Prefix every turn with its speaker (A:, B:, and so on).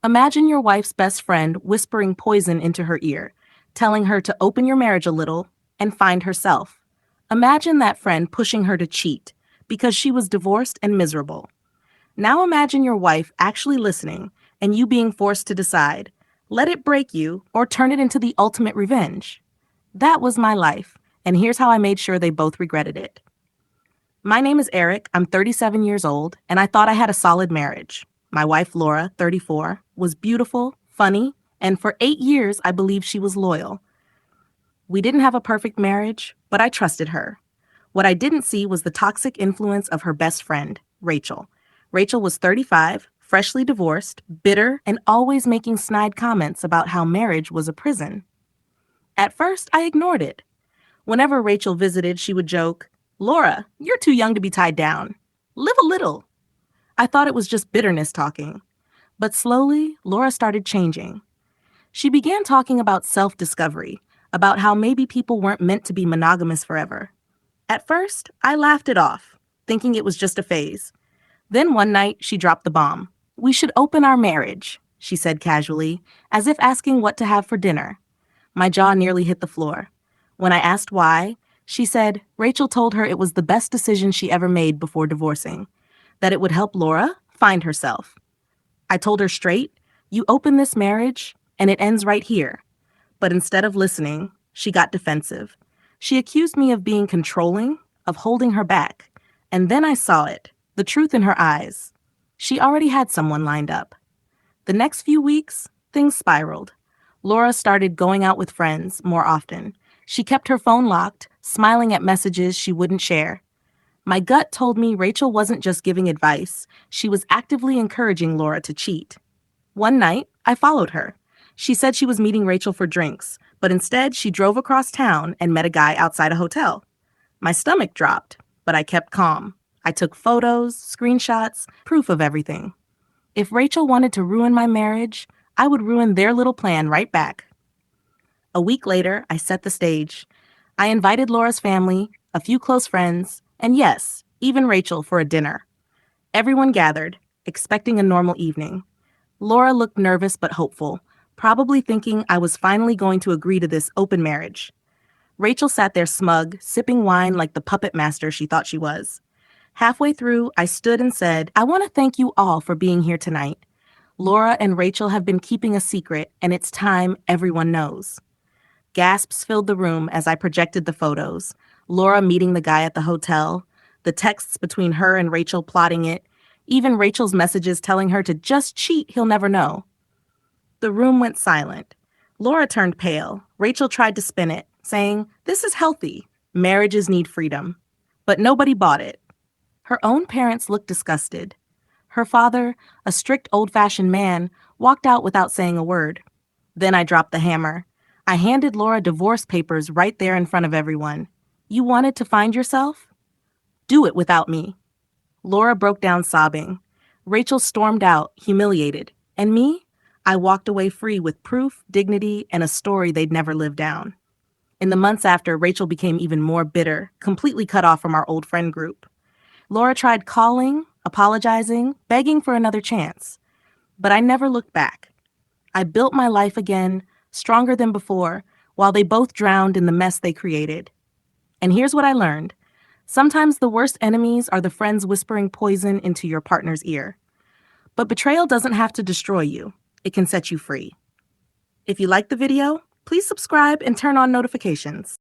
A: Imagine your wife's best friend whispering poison into her ear, telling her to open your marriage a little and find herself. Imagine that friend pushing her to cheat because she was divorced and miserable. Now imagine your wife actually listening and you being forced to decide, let it break you or turn it into the ultimate revenge. That was my life, and here's how I made sure they both regretted it. My name is Eric, I'm 37 years old, and I thought I had a solid marriage. My wife, Laura, 34, was beautiful, funny, and for 8 years I believed she was loyal. We didn't have a perfect marriage, but I trusted her. What I didn't see was the toxic influence of her best friend, Rachel. Rachel was 35, freshly divorced, bitter, and always making snide comments about how marriage was a prison. At first, I ignored it. Whenever Rachel visited, she would joke, "Laura, you're too young to be tied down. Live a little." I thought it was just bitterness talking. But slowly, Laura started changing. She began talking about self-discovery, about how maybe people weren't meant to be monogamous forever. At first, I laughed it off, thinking it was just a phase. Then one night, she dropped the bomb. "We should open our marriage," she said casually, as if asking what to have for dinner. My jaw nearly hit the floor. When I asked why, she said Rachel told her it was the best decision she ever made before divorcing, that it would help Laura find herself. I told her straight, "You open this marriage, and it ends right here." But instead of listening, she got defensive. She accused me of being controlling, of holding her back. And then I saw it, the truth in her eyes. She already had someone lined up. The next few weeks, things spiraled. Laura started going out with friends more often. She kept her phone locked, smiling at messages she wouldn't share. My gut told me Rachel wasn't just giving advice, she was actively encouraging Laura to cheat. One night, I followed her. She said she was meeting Rachel for drinks, but instead she drove across town and met a guy outside a hotel. My stomach dropped, but I kept calm. I took photos, screenshots, proof of everything. If Rachel wanted to ruin my marriage, I would ruin their little plan right back. A week later, I set the stage. I invited Laura's family, a few close friends, and yes, even Rachel for a dinner. Everyone gathered, expecting a normal evening. Laura looked nervous but hopeful, probably thinking I was finally going to agree to this open marriage. Rachel sat there smug, sipping wine like the puppet master she thought she was. Halfway through, I stood and said, "I want to thank you all for being here tonight. Laura and Rachel have been keeping a secret, and it's time everyone knows." Gasps filled the room as I projected the photos. Laura meeting the guy at the hotel, the texts between her and Rachel plotting it, even Rachel's messages telling her to just cheat, he'll never know. The room went silent. Laura turned pale. Rachel tried to spin it, saying, "This is healthy. Marriages need freedom." But nobody bought it. Her own parents looked disgusted. Her father, a strict old-fashioned man, walked out without saying a word. Then I dropped the hammer. I handed Laura divorce papers right there in front of everyone. "You wanted to find yourself? Do it without me." Laura broke down sobbing. Rachel stormed out, humiliated. And me? I walked away free with proof, dignity, and a story they'd never lived down. In the months after, Rachel became even more bitter, completely cut off from our old friend group. Laura tried calling, apologizing, begging for another chance. But I never looked back. I built my life again, stronger than before, while they both drowned in the mess they created. And here's what I learned. Sometimes the worst enemies are the friends whispering poison into your partner's ear. But betrayal doesn't have to destroy you. It can set you free. If you liked the video, please subscribe and turn on notifications.